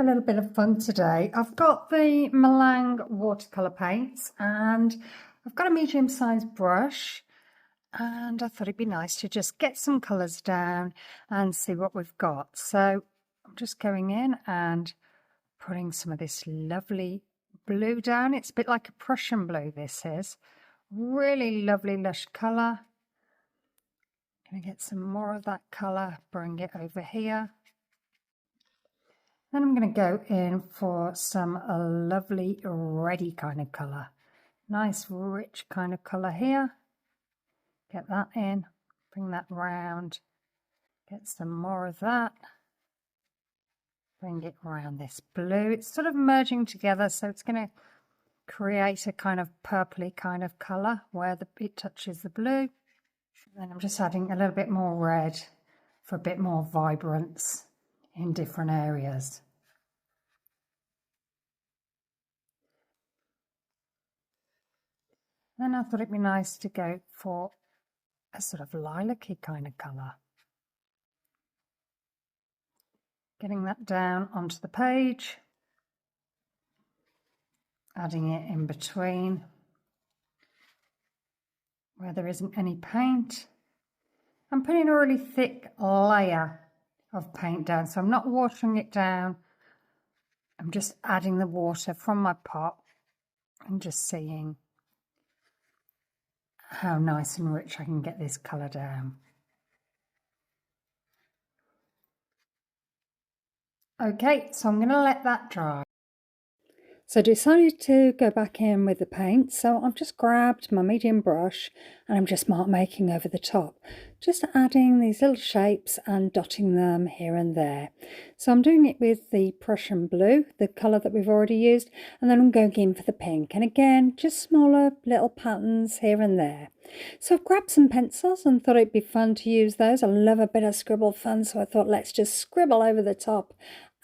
a little bit of fun today. I've got the Malang watercolor paints and I've got a medium-sized brush, and I thought it'd be nice to just get some colours down and see what we've got. So I'm just going in and putting some of this lovely blue down. It's a bit like a Prussian blue, this is. Really lovely lush colour. Gonna get some more of that colour, bring it over here. Then I'm going to go in for some lovely reddy kind of colour. Nice rich kind of colour here. Get that in, bring that round, get some more of that. Bring it around this blue. It's sort of merging together, so it's going to create a kind of purpley kind of colour where it touches the blue. Then I'm just adding a little bit more red for a bit more vibrance in different areas. Then I thought it'd be nice to go for a sort of lilac-y kind of colour. Getting that down onto the page, adding it in between where there isn't any paint. I'm putting a really thick layer of paint down, so I'm not watering it down. I'm just adding the water from my pot and just seeing how nice and rich I can get this colour down. Okay, so I'm going to let that dry. So I decided to go back in with the paint, so I've just grabbed my medium brush and I'm just mark making over the top, just adding these little shapes and dotting them here and there. So I'm doing it with the Prussian blue, the colour that we've already used, and then I'm going in for the pink, and again just smaller little patterns here and there. So I've grabbed some pencils and thought it'd be fun to use those. I love a bit of scribble fun, so I thought let's just scribble over the top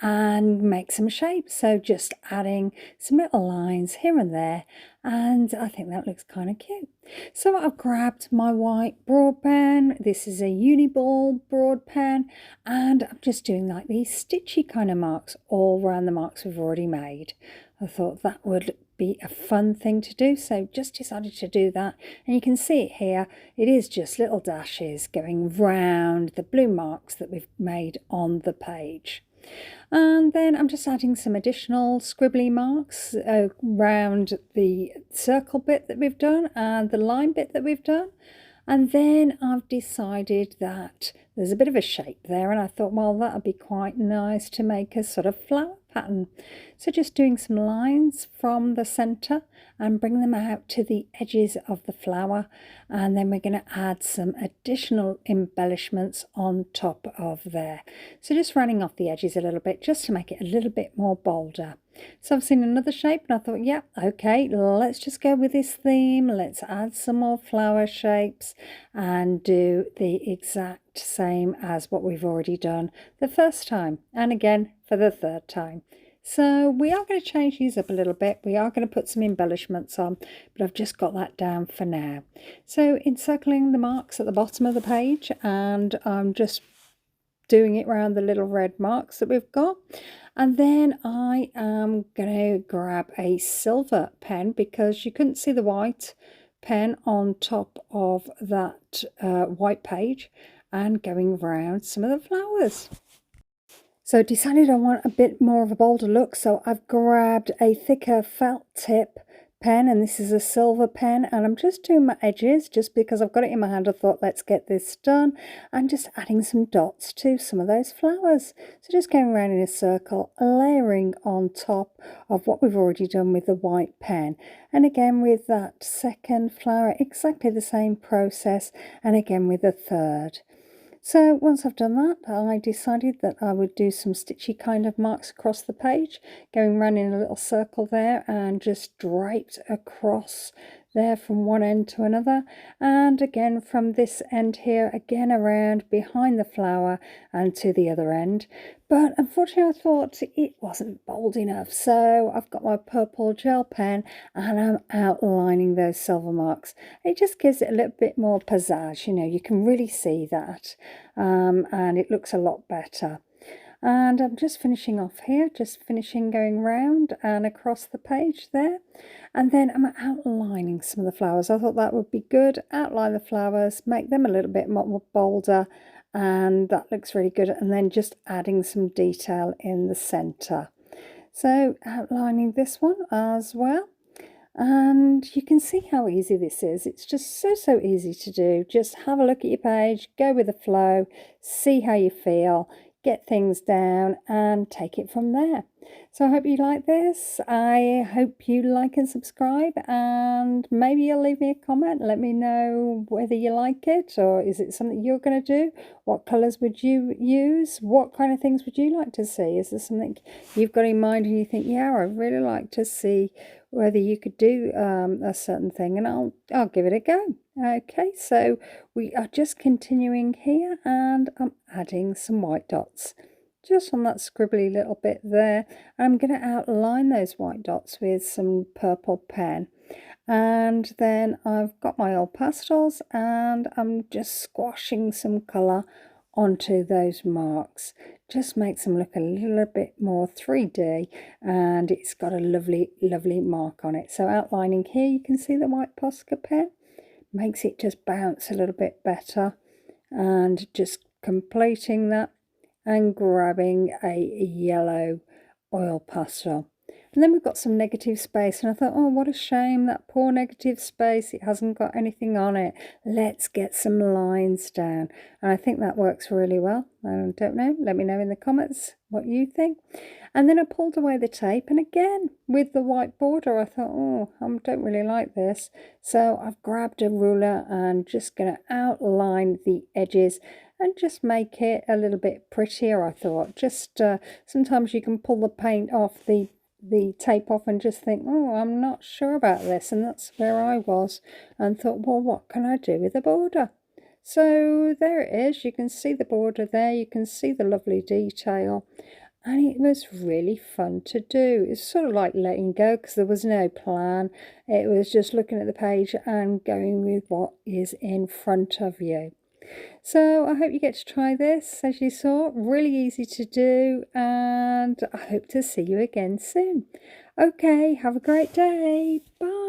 and make some shapes. So just adding some little lines here and there, and I think that looks kind of cute. So I've grabbed my white broad pen. This is a Uniball broad pen, and I'm just doing like these stitchy kind of marks all around the marks we've already made. I thought that would be a fun thing to do, so just decided to do that. And you can see it here, it is just little dashes going round the blue marks that we've made on the page. And then I'm just adding some additional scribbly marks around the circle bit that we've done and the line bit that we've done. And then I've decided that there's a bit of a shape there, and I thought, well, that would be quite nice to make a sort of flower pattern. So just doing some lines from the centre and bring them out to the edges of the flower, and then we're going to add some additional embellishments on top of there. So just running off the edges a little bit just to make it a little bit more bolder. So I've seen another shape and I thought, yeah, okay, let's just go with this theme. Let's add some more flower shapes and do the exact same as what we've already done the first time, and again for the third time. So we are going to change these up a little bit. We are going to put some embellishments on, but I've just got that down for now. So encircling the marks at the bottom of the page, and I'm just doing it around the little red marks that we've got. And then I am going to grab a silver pen because you couldn't see the white pen on top of that white page, and going around some of the flowers. So I decided I want a bit more of a bolder look, so I've grabbed a thicker felt tip pen, and this is a silver pen, and I'm just doing my edges just because I've got it in my hand. I thought let's get this done, and just adding some dots to some of those flowers. So just going around in a circle, layering on top of what we've already done with the white pen, and again with that second flower exactly the same process, and again with the third. So once I've done that, I decided that I would do some stitchy kind of marks across the page, going around in a little circle there and just draped across there from one end to another, and again from this end here, again around behind the flower and to the other end. But unfortunately I thought it wasn't bold enough, so I've got my purple gel pen and I'm outlining those silver marks. It just gives it a little bit more pizzazz, you know, you can really see that, and it looks a lot better. And I'm just finishing off here, just finishing going round and across the page there. And then I'm outlining some of the flowers. I thought that would be good. Outline the flowers, make them a little bit more bolder, and that looks really good. And then just adding some detail in the centre. So outlining this one as well. And you can see how easy this is. It's just so easy to do. Just have a look at your page, go with the flow, see how you feel, get things down and take it from there. So I hope you like this. I hope you like and subscribe, and maybe you'll leave me a comment. Let me know whether you like it, or is it something you're going to do? What colours would you use? What kind of things would you like to see? Is there something you've got in mind and you think, yeah, I'd really like to see whether you could do a certain thing, and I'll give it a go. Okay, so we are just continuing here, and I'm adding some white dots just on that scribbly little bit there. I'm going to outline those white dots with some purple pen, and then I've got my old pastels and I'm just squashing some colour onto those marks. Just makes them look a little bit more 3D, and it's got a lovely mark on it. So outlining here, you can see the white Posca pen makes it just bounce a little bit better, and just completing that and grabbing a yellow oil pastel. And then we've got some negative space, and I thought, oh, what a shame, that poor negative space, it hasn't got anything on it. Let's get some lines down, and I think that works really well. I don't know, let me know in the comments what you think. And then I pulled away the tape, and again with the white border I thought, oh, I don't really like this, so I've grabbed a ruler and just going to outline the edges and just make it a little bit prettier. I thought just sometimes you can pull the paint off, the tape off, and just think, oh, I'm not sure about this, and that's where I was, and thought, well, what can I do with the border? So there it is. You can see the border there, you can see the lovely detail, and it was really fun to do. It's sort of like letting go, because there was no plan. It was just looking at the page and going with what is in front of you. So I hope you get to try this. As you saw, really easy to do, and I hope to see you again soon. Okay, have a great day. Bye.